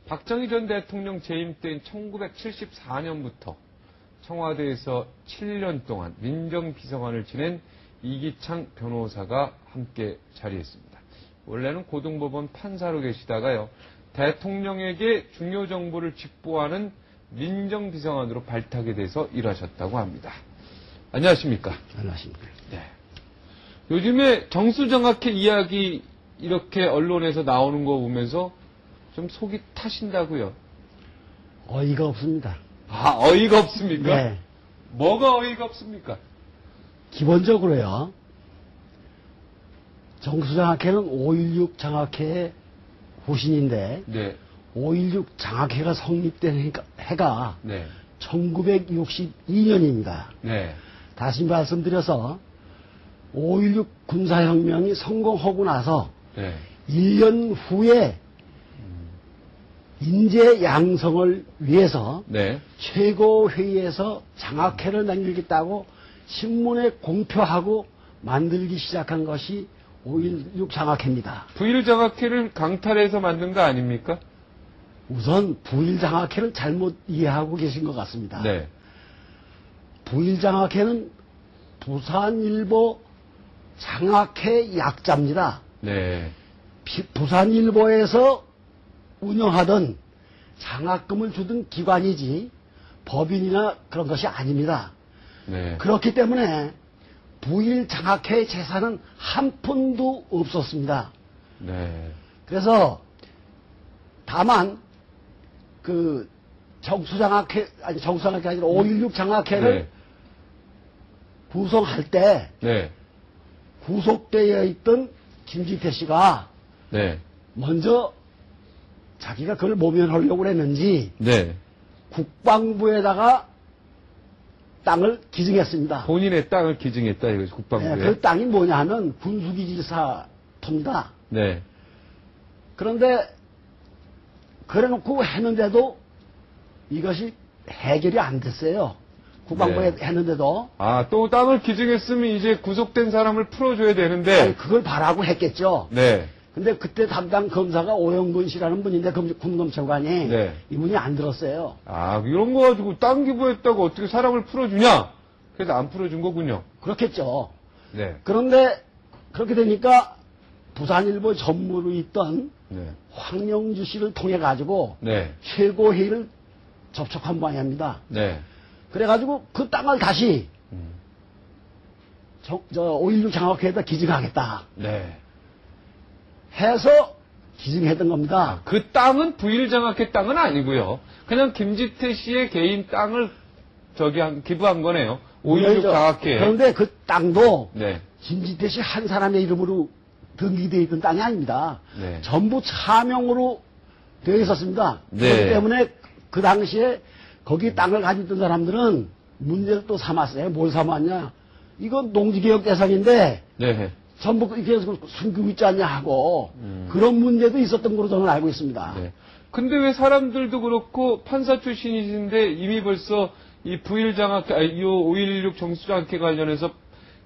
박정희 전 대통령 재임 때인 1974년부터 청와대에서 7년 동안 민정비서관을 지낸 이기창 변호사가 함께 자리했습니다. 원래는 고등법원 판사로 계시다가요, 대통령에게 중요 정보를 집보하는 민정비서관으로 발탁이 돼서 일하셨다고 합니다. 안녕하십니까? 안녕하십니까? 네. 요즘에 정수정확해 이야기 이렇게 언론에서 나오는 거 보면서 좀 속이 타신다고요? 어이가 없습니다. 아, 어이가 없습니까? 네. 뭐가 어이가 없습니까? 기본적으로요, 정수장학회는 5.16 장학회의 후신인데, 네. 5.16 장학회가 성립된 해가 네. 1962년입니다. 네. 다시 말씀드려서 5.16 군사혁명이 성공하고 나서 네. 1년 후에 인재 양성을 위해서 네. 최고회의에서 장학회를 만들겠다고 신문에 공표하고 만들기 시작한 것이 5.16 장학회입니다. 부일 장학회를 강탈해서 만든 거 아닙니까? 우선 부일 장학회를 잘못 이해하고 계신 것 같습니다. 네. 부일 장학회는 부산일보 장학회 약자입니다. 네. 부산일보에서 운영하던 장학금을 주던 기관이지 법인이나 그런 것이 아닙니다. 네. 그렇기 때문에 부일 장학회 재산은 한 푼도 없었습니다. 네. 그래서 다만 그 정수장학회 아니 정수장학회 아니라 5.16 장학회를 네. 구성할 때 네. 구속되어 있던 김지태 씨가 네. 먼저 자기가 그걸 모면하려고 했는지 네. 국방부에다가 땅을 기증했습니다. 본인의 땅을 기증했다 이거죠, 국방부에. 네, 그 땅이 뭐냐 하면 군수기지사 터입니다. 네. 그런데 그래놓고 했는데도 이것이 해결이 안 됐어요. 국방부에 네. 했는데도. 아, 또 땅을 기증했으면 이제 구속된 사람을 풀어줘야 되는데. 아니, 그걸 바라고 했겠죠. 네. 근데 그때 담당 검사가 오영근 씨라는 분인데 군검찰관이 네. 이분이 안 들었어요. 아, 이런 거 가지고 땅 기부했다고 어떻게 사람을 풀어주냐? 그래서 안 풀어준 거군요. 그렇겠죠. 네. 그런데 그렇게 되니까 부산일보 전무로 있던 네. 황영주 씨를 통해 가지고 네. 최고회의를 접촉한 모양입니다. 네. 그래가지고 그 땅을 다시 5.16 장학회에다 기증하겠다 네. 해서 기증했던 겁니다. 그 땅은 부일장학회 땅은 아니고요. 그냥 김지태 씨의 개인 땅을 기부한 거네요. 5.16 장학회. 그런데 그 땅도 네. 김지태 씨 한 사람의 이름으로 등기되어 있던 땅이 아닙니다. 네. 전부 차명으로 되어 있었습니다. 네. 그렇기 때문에 그 당시에 거기 땅을 가지고 있던 사람들은 문제를 또 삼았어요. 뭘 삼았냐? 이건 농지개혁 대상인데 네. 전부 이렇게 숨기고 있지 않냐 하고 그런 문제도 있었던 걸로 저는 알고 있습니다. 네. 근데 왜 사람들도 그렇고 판사 출신이신데 이미 벌써 이 부일장학회, 이 5.16 정수장학회 관련해서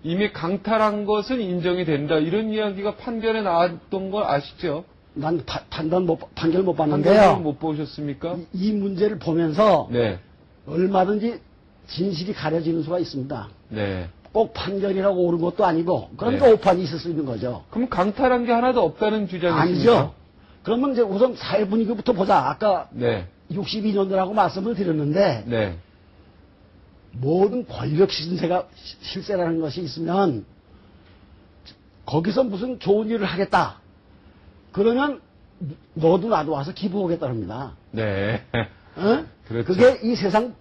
이미 강탈한 것은 인정이 된다. 이런 이야기가 판결에 나왔던 거 아시죠? 난 판결 못 판결은 봤는데요. 못 보셨습니까? 이 문제를 보면서 네. 얼마든지 진실이 가려지는 수가 있습니다. 네. 꼭 판결이라고 옳은 것도 아니고 그러니까 네. 오판이 있을 수 있는 거죠. 그럼 강탈한 게 하나도 없다는 주장이십니까? 아니죠. 그러면 이제 우선 사회 분위기부터 보자. 아까 네. 62년도라고 말씀을 드렸는데 네. 모든 권력 실세라는 것이 있으면 거기서 무슨 좋은 일을 하겠다. 그러면 너도 나도 와서 기부하겠다 합니다. 네. 어? 그렇죠. 그게 이 세상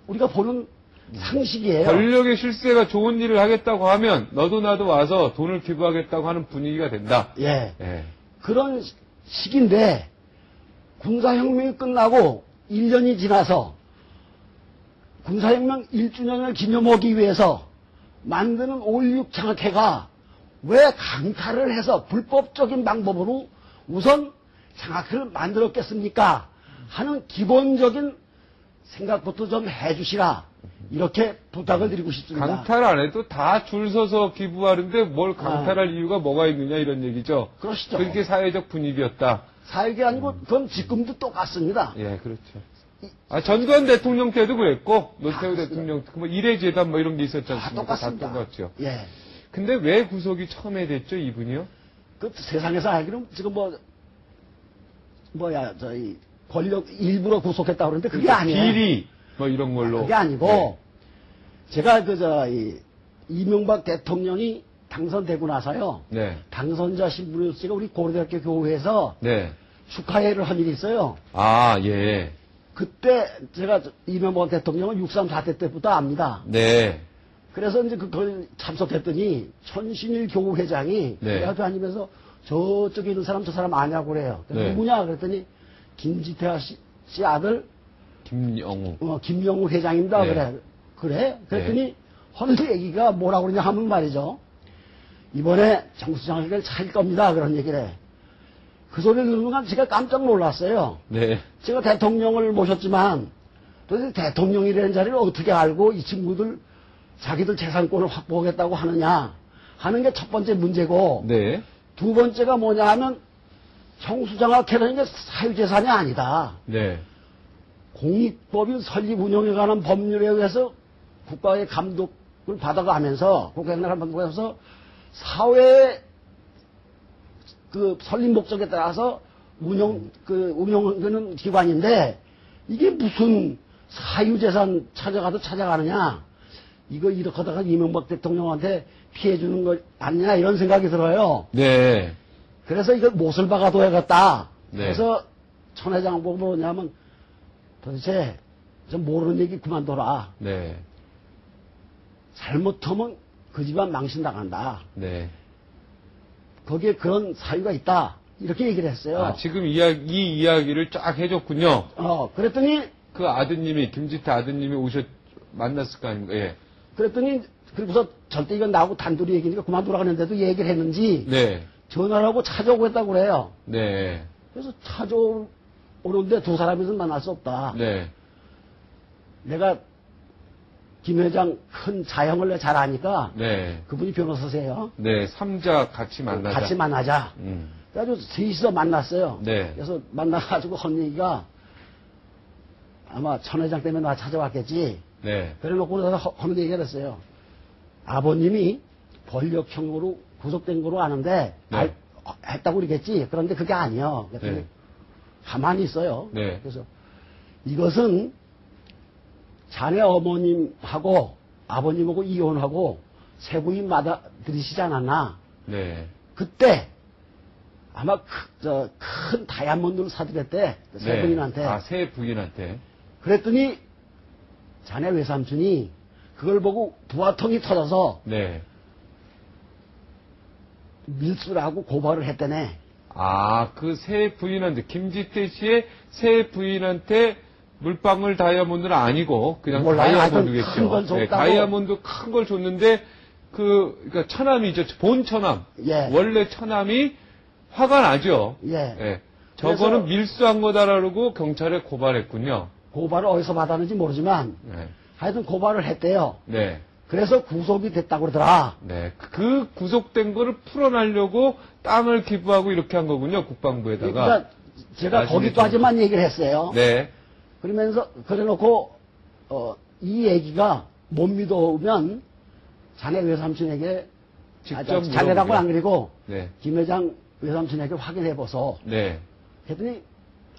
우리가 보는 상식이에요. 권력의 실세가 좋은 일을 하겠다고 하면 너도 나도 와서 돈을 기부하겠다고 하는 분위기가 된다. 예. 예. 그런 시기인데 군사혁명이 끝나고 1년이 지나서 군사혁명 1주년을 기념하기 위해서 만드는 5.16 장학회가 왜 강탈을 해서 불법적인 방법으로 우선 장학회를 만들었겠습니까? 하는 기본적인 생각부터 좀 해주시라. 이렇게 부탁을 드리고 싶습니다. 강탈 안 해도 다 줄 서서 기부하는데 뭘 강탈할 이유가 뭐가 있느냐 이런 얘기죠. 그러시죠. 그게 사회적 분위기였다. 사육이 아니고 그건 지금도 똑같습니다. 예, 그렇죠. 전두환 대통령 때도 그랬고, 노태우 그렇습니다. 대통령, 뭐, 일회재단 뭐 이런 게 있었지 않습니까? 똑같습니다. 다 똑같죠. 예. 근데 왜 구속이 처음에 됐죠, 이분이요? 그 세상에서 알기로는 지금 저희 권력 일부러 구속했다고 그러는데 그게 아니에요. 비리, 뭐 이런 걸로. 그게 아니고, 네. 제가 이명박 대통령이 당선되고 나서요. 네. 당선자 신분을 제가 우리 고려대학교 교회에서 네. 축하회를 한 일이 있어요. 아, 예. 그때 제가 이명박 대통령은 6.3 사태 때부터 압니다. 네. 그래서 이제 거기 참석했더니 천신일 교우회장이 네. 내 앞에 앉으면서 저쪽에 있는 사람 저 사람 아냐고 그래요. 그래서 네. 누구냐 그랬더니 김지태 씨 아들 김영우. 김영우 회장입니다. 네. 그래? 그랬더니 하는 얘기가 뭐라고 그러냐 하면 말이죠. 이번에 정수장학회를 차릴 겁니다. 그런 얘기를 해. 그 소리를 듣는 순간 제가 깜짝 놀랐어요. 네. 제가 대통령을 모셨지만 도대체 대통령이라는 자리를 어떻게 알고 이 친구들 자기들 재산권을 확보하겠다고 하느냐 하는 게 첫 번째 문제고 네. 두 번째가 뭐냐 하면 정수장학회라는 게 사유재산이 아니다. 네. 공익법인 설립 운영에 관한 법률에 의해서 국가의 감독을 받아가면서 국가의 감독에서 사회 그 설립 목적에 따라서 운영하는 기관인데 이게 무슨 사유재산 찾아가도 찾아가느냐 이거 이렇게 하다가 이명박 대통령한테 피해 주는 거 아니냐 이런 생각이 들어요. 네. 그래서 이걸 못을 박아둬야겠다. 네. 그래서 천 회장 보고 뭐냐면 도대체 좀 모르는 얘기 그만둬라. 네. 잘못하면 그 집안 망신당한다. 네. 거기에 그런 사유가 있다. 이렇게 얘기를 했어요. 아, 지금 이 이야기를 쫙 해줬군요. 그랬더니 그 아드님이, 김지태 아드님이 만났을 거 아닙니까? 예. 그랬더니 그리고서 절대 이건 나하고 단둘이 얘기니까 그만두라 그랬는데도 얘기를 했는지 네. 전화를 하고 찾아오고 했다고 그래요. 네. 그래서 찾아오는데 두 사람이서 만날 수 없다. 네. 내가 김 회장 큰 자형을 내가 잘 아니까 네. 그분이 변호사세요. 네. 삼자 같이 만나자. 같이 만나자. 그래가지고 셋이서 만났어요. 네. 그래서 만나가지고 한 얘기가 아마 천 회장 때문에 나 찾아왔겠지. 네. 그래 놓고 하는 얘기가 됐어요. 아버님이 권력형으로 구속된 거로 아는데 네. 했다고 그러겠지. 그런데 그게 아니에요. 그랬더니 네. 가만히 있어요. 네. 그래서 이것은 자네 어머님하고 아버님하고 이혼하고 세 부인마다 들이시지 않았나. 네. 그때 아마 큰 다이아몬드를 사드렸대. 세 부인한테. 아, 세 부인한테. 그랬더니 자네 외삼촌이 그걸 보고 부화통이 터져서 네. 밀수라고 고발을 했다네. 아, 그 세 부인한테, 김지태 씨의 세 부인한테 물방울 다이아몬드는 아니고, 그냥 몰라요. 다이아몬드겠죠. 큰 걸 줬다고. 다이아몬드 큰 걸 줬는데, 그러니까 처남이죠. 본 처남. 예. 원래 처남이 화가 나죠. 예. 저거는 그래서 밀수한 거다라고 경찰에 고발했군요. 고발을 어디서 받았는지 모르지만 네. 하여튼 고발을 했대요. 네. 그래서 구속이 됐다고 그러더라. 네. 그 구속된 거를 풀어내려고 땅을 기부하고 이렇게 한 거군요. 국방부에다가. 그러니까 제가 거기까지만 얘기를 했어요. 네. 그러면서 그래놓고 이 얘기가 못 믿어오면 자네 외삼촌에게 직접 자네라고 안 그리고 네. 김 회장 외삼촌에게 확인해보소. 네. 했더니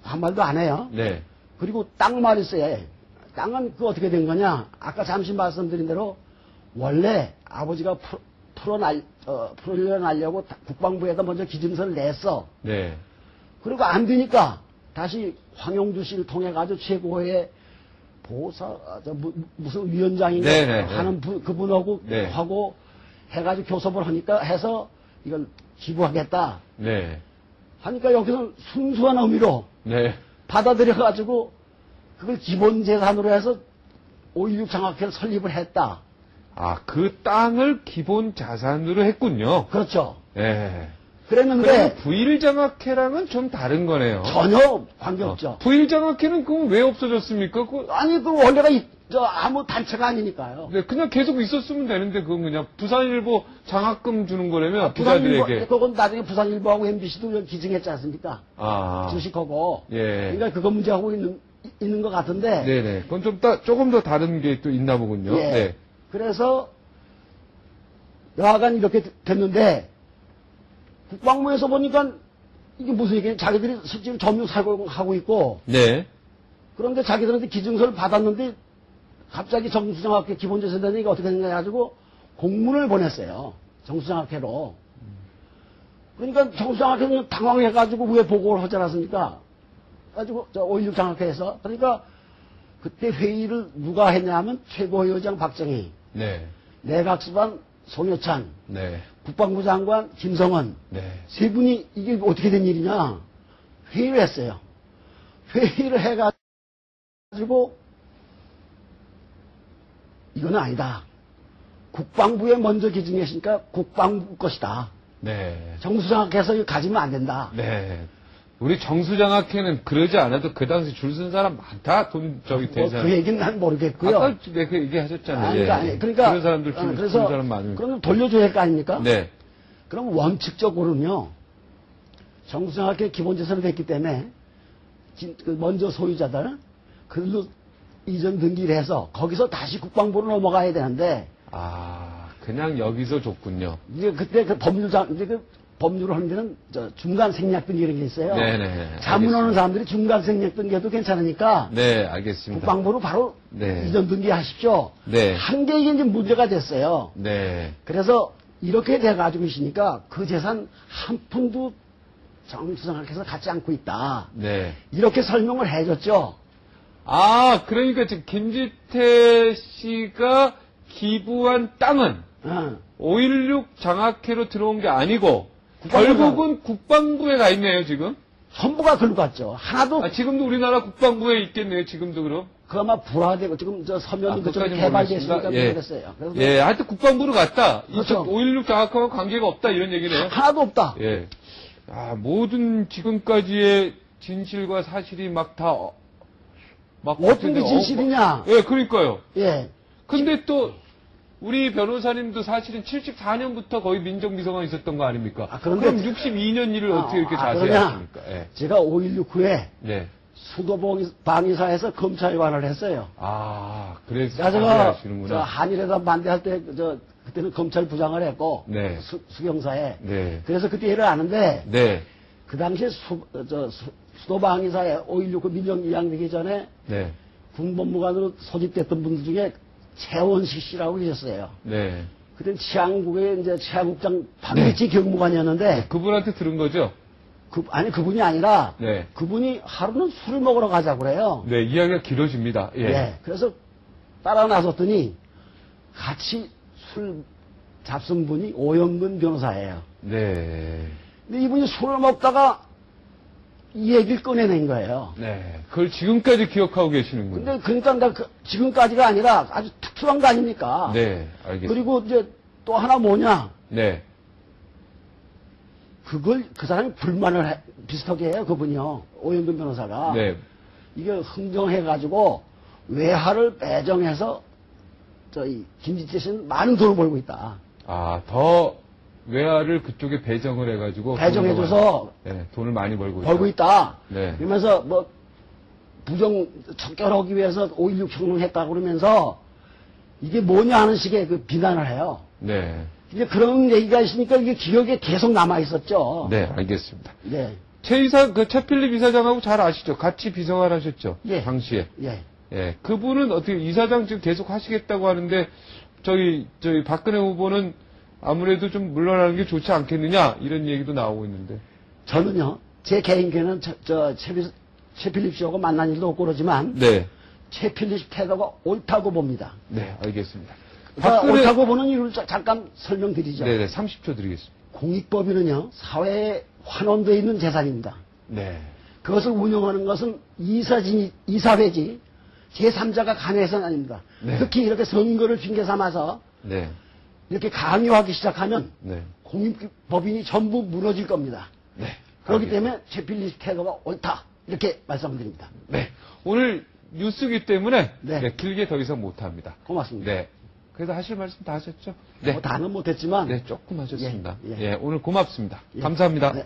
한 말도 안 해요. 네. 그리고 땅 말일세. 땅은 그 어떻게 된 거냐? 아까 잠시 말씀드린 대로 원래 아버지가 풀어내려고 국방부에다 먼저 기증서를 냈어. 네. 그리고 안 되니까 다시 황영주 씨를 통해 가지고 최고의 보사 무슨 위원장인가 네네, 하는 그분하고 네. 하고 해가지고 교섭을 하니까 해서 이걸 기부하겠다. 네. 하니까 여기서 순수한 의미로 네. 받아들여가지고 그걸 기본 재산으로 해서 5.16 장학회를 설립을 했다. 아, 그 땅을 기본 자산으로 했군요. 그렇죠. 네. 그랬는데 그러면 부일장학회랑은 좀 다른 거네요. 전혀 관계없죠. 부일장학회는 그럼 왜 없어졌습니까? 아니 그 원래가 아무 단체가 아니니까요. 네, 그냥 계속 있었으면 되는데 그건 그냥 부산일보 장학금 주는 거라면 부산일보, 기자들에게. 그건 나중에 부산일보하고 MBC도 기증했지 않습니까? 아, 주식하고. 예. 그러니까 그거 문제하고 있는 것 같은데. 네네. 그건 조금 더 다른 게 또 있나 보군요. 예. 네. 그래서 여하간 이렇게 됐는데 국방부에서 보니까 이게 무슨 얘기냐. 자기들이 실제로 점유 사용하고 있고 네. 그런데 자기들한테 기증서를 받았는데 갑자기 정수장학회 기본재산단이 이게 어떻게 됐냐 해가지고 공문을 보냈어요. 정수장학회로. 그러니까 정수장학회는 당황해가지고 왜 보고를 하지 않았습니까? 가지고 5.16 장학회에서. 그러니까 그때 회의를 누가 했냐면 최고위원장 박정희, 네. 내각수반 송여찬, 네. 국방부 장관 김성원 네. 세 분이 이게 어떻게 된 일이냐 회의를 했어요. 회의를 해가지고 이건 아니다. 국방부에 먼저 기증했으니까 국방부 것이다. 네. 정수장학회에서 가지면 안 된다. 네. 우리 정수장학회는 그러지 않아도 그 당시 줄 쓴 사람 많다. 돈 저기 대상. 그 얘기는 난 모르겠고요. 아까 네, 그 얘기하셨잖아요. 아니, 예. 아니, 그러니까 그런 사람들 줄 사람 많으면. 그럼 돌려줘야 할 거 아닙니까? 네. 그럼 원칙적으로는요. 정수장학회 기본재산이 됐기 때문에 먼저 소유자들 그걸로 이전 등기를 해서 거기서 다시 국방부로 넘어가야 되는데 아, 그냥 여기서 줬군요. 이제 그때 그 법률을 하는 데는 중간 생략 등기 이런 게 있어요. 네네. 자문하는 사람들이 중간 생략 등기해도 괜찮으니까 네, 알겠습니다. 국방부로 바로 네. 이전 등기하십시오. 네. 한 게 이게 이제 문제가 됐어요. 네. 그래서 이렇게 돼가지고 있으니까 그 재산 한 푼도 정수장학회에서 갖지 않고 있다. 네. 이렇게 설명을 해줬죠. 아, 그러니까 지금 김지태 씨가 기부한 땅은 5.16 장학회로 들어온 게 아니고 결국은 국방부에 가 있네요, 지금. 전부가 글로 갔죠. 하나도. 아, 지금도 우리나라 국방부에 있겠네요, 지금도 그럼. 그 아마 불화되고 지금 서면이 그쪽 그것까지는 개발됐으니까 모르겠습니다. 그랬어요. 그래서 예, 하여튼 국방부로 갔다. 그렇죠. 5.16 장학회와 관계가 없다, 이런 얘기네요. 하나도 없다. 예. 아, 모든 지금까지의 진실과 사실이 어떤 게 진실이냐? 예, 그러니까요. 예. 근데 또 우리 변호사님도 사실은 74년부터 거의 민정비서관 있었던 거 아닙니까? 아, 그런데 그럼 62년 일을 어떻게 이렇게 자세히 그러냐? 하십니까? 예. 제가 5.16 후에 네. 수도방위사에서 검찰관을 했어요. 아, 그래서 제가 자세히 하시는구나. 저 한일회담 반대할 때 그때는 검찰 부장을 했고 네. 수경사에. 네. 그래서 그때 일을 아는데 네. 그 당시에 수도방위사에 5.16 그 민정 이양되기 전에 네. 군법무관으로 소집됐던 분들 중에 최원식 씨라고 계셨어요. 네. 그때 치안국의 이제 치안국장 박미치 경무관이었는데 그분한테 들은 거죠? 그분이 아니라 네. 그분이 하루는 술을 먹으러 가자고 그래요. 네, 이야기가 길어집니다. 예. 네, 그래서 따라 나섰더니 같이 술 잡순 분이 오영근 변호사예요. 네. 근데 이분이 술을 먹다가 이 얘기를 꺼내낸 거예요. 네. 그걸 지금까지 기억하고 계시는군요. 근데 그러니까 지금까지가 아니라 아주 특수한 거 아닙니까? 네, 알겠습니다. 그리고 이제 또 하나 뭐냐? 네. 그걸 그 사람이 불만을 비슷하게 해요. 그분이요. 오영근 변호사가. 네. 이게 흥정해가지고 외화를 배정해서 저희 김지태 씨는 많은 돈을 벌고 있다. 아, 더 외화를 그쪽에 배정을 해가지고 배정해줘서 네, 돈을 많이 벌고 있다. 네. 그러면서 뭐 부정 척결하기 위해서 5.16 혁명했다고 그러면서 이게 뭐냐 하는 식의 그 비난을 해요. 네. 이제 그런 얘기가 있으니까 이게 기억에 계속 남아 있었죠. 네, 알겠습니다. 네. 최필립 이사장하고 잘 아시죠? 같이 비서관 하셨죠? 예. 당시에. 예. 예. 그분은 어떻게 이사장 지금 계속 하시겠다고 하는데 저희 박근혜 후보는 아무래도 좀 물러나는 게 좋지 않겠느냐 이런 얘기도 나오고 있는데. 저는요 제 개인견은 최필립 씨하고 만난 일도 없고 그러지만 네. 최필립 태도가 옳다고 봅니다. 네, 알겠습니다. 그러니까 옳다고 보는 이유를 잠깐 설명드리죠. 네네, 30초 드리겠습니다. 공익법인은요 사회에 환원되어 있는 재산입니다. 네. 그것을 운영하는 것은 이사회지 제3자가 관여해서는 아닙니다. 네. 특히 이렇게 선거를 핑계 삼아서 네. 이렇게 강요하기 시작하면 네. 공익법인이 전부 무너질 겁니다. 네. 그렇기 알겠습니다. 때문에 최필리 태도가 옳다. 이렇게 말씀드립니다. 네. 오늘 뉴스기 때문에 네. 네, 길게 더 이상 못합니다. 고맙습니다. 네. 그래서 하실 말씀 다 하셨죠? 네. 뭐 다는 못했지만 네, 조금 하셨습니다. 예, 예. 예, 오늘 고맙습니다. 예. 감사합니다. 네.